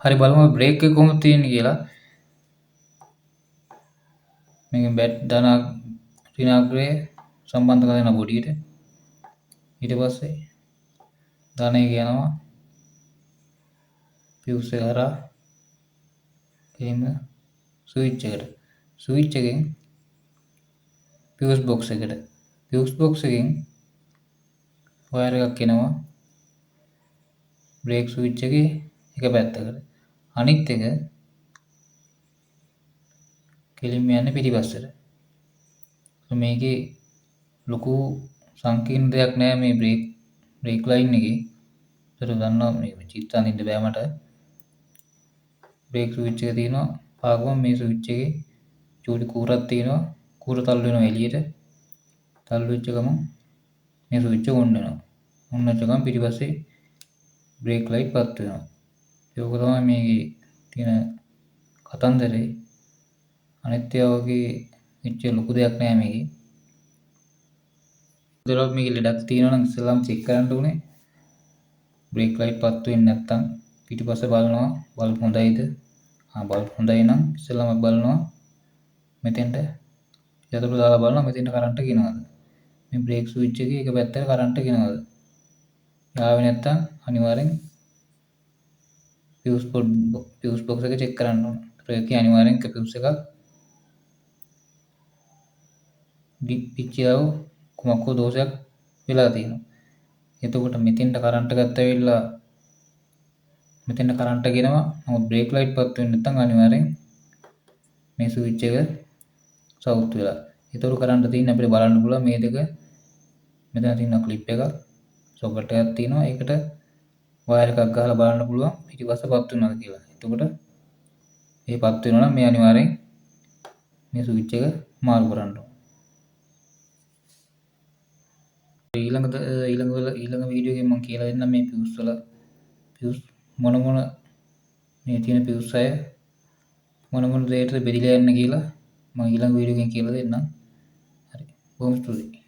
හරි බලමු බ්‍රේක් එක කොහොමද තියෙන්නේ කියලා. මේකෙන් බැට් ඍණාග්‍රය සම්බන්ධ කරගෙන බොඩියට. ඊට පස්සේ ධනය යනවා ෆියුස් එක හරහා එහෙම ස්විච් එකට. ස්විච් එකෙන් ෆියුස් බොක්ස් එකට. ෆියුස් බොක්ස් එකෙන් වයර් එකක් එනවා බ්‍රේක් ස්විච් එකේ එක පැත්තකට. අනිත් එක කෙලින්ම යන්නේ පිටිපස්සට. මේකේ ලොකු සංකීර්ණ දෙයක් නෑ මේ බ්‍රේක් ලයින් එකේ. ඒතර ගන්නවා මේ චිත්ත අඳින්න බෑ මට. බ්‍රේක් ස්විච් එක තියෙනවා. පාගම මේ ස්විච් එකේ චූටි කූරක් තියෙනවා. කූර තල්ලු වෙනවා එළියට. තල්ලු වෙච්ච ගමන් මේ ස්විච් එක ඔන් වෙනවා. ඔන් වෙච්ච ගමන් පිටිපස්සේ බ්‍රේක් ලයිට් පත් වෙනවා. ඒක තමයි මේකේ තියෙන කතන්දරේ. අනිත් ඒවා වගේ එච්චර ලොකු දෙයක් නෑ මේකේ. දරොත් මේකේ ලඩක් තියෙනවා නම් ඉස්සෙල්ලාම චෙක් කරන්න ඕනේ. බ්‍රේක් ලයිට් පත් වෙන්නේ නැත්නම් පිටිපස්ස බලනවා බල්බ් හොඳයිද? බල්බ් හොඳයි නම් ඉස්සෙල්ලාම බලනවා මෙතෙන්ට යතුරු දාලා බලනවා මෙතෙන්ට කරන්ට් ගෙනවද? මේ බ්‍රේක් ස්විච් එකේ එක පැත්තට කරන්ට් ගෙනවද? ආවේ නැත්නම් අනිවාර්යෙන් ෆියුස් බොක්ස් එක චෙක් කරන්න ඕනේ. ඒකේ අනිවාර්යෙන් ෆියුස් එකක් පිච්චියව කුමක් හෝ දෝෂයක් වෙලා තියෙනවා. එතකොට මෙතෙන්ට කරන්ට් එකත් ඇවිල්ලා මෙතෙන්ට කරන්ට් ගෙනවා. නමුත් බ්‍රේක් ලයිට් පත් වෙන්නේ නැත්නම් අනිවාර්යෙන් මේ ස්විච් එක සවුත් වෙලා. ඒතර කරන්ට් තියෙන අපිට බලන්න පුළුවන් මේ දෙක මෙතන තියෙන ක්ලිප් එකක් සොකට් එකක් තියෙනවා. ඒකට වයර් එකක් ගහලා බලන්න පුළුවන් පිටිපස්ස පත් වෙනවද කියලා. එතකොට මේ පත් වෙනවා නම් මේ අනිවාර්යෙන් මේ ස්විච් එක මාරු කරන්න ඕනේ. ඊළඟ වීඩියෝ එකෙන් මම කියලා දෙන්නම් මේ ෆියුස් මොන මේ තියෙන ෆියුස් අය මොන දෙයකටද බෙදලා යන්නේ කියලා මම ඊළඟ වීඩියෝ එකෙන් කියලා දෙන්නම්. හරි. බොහොම ස්තුතියි.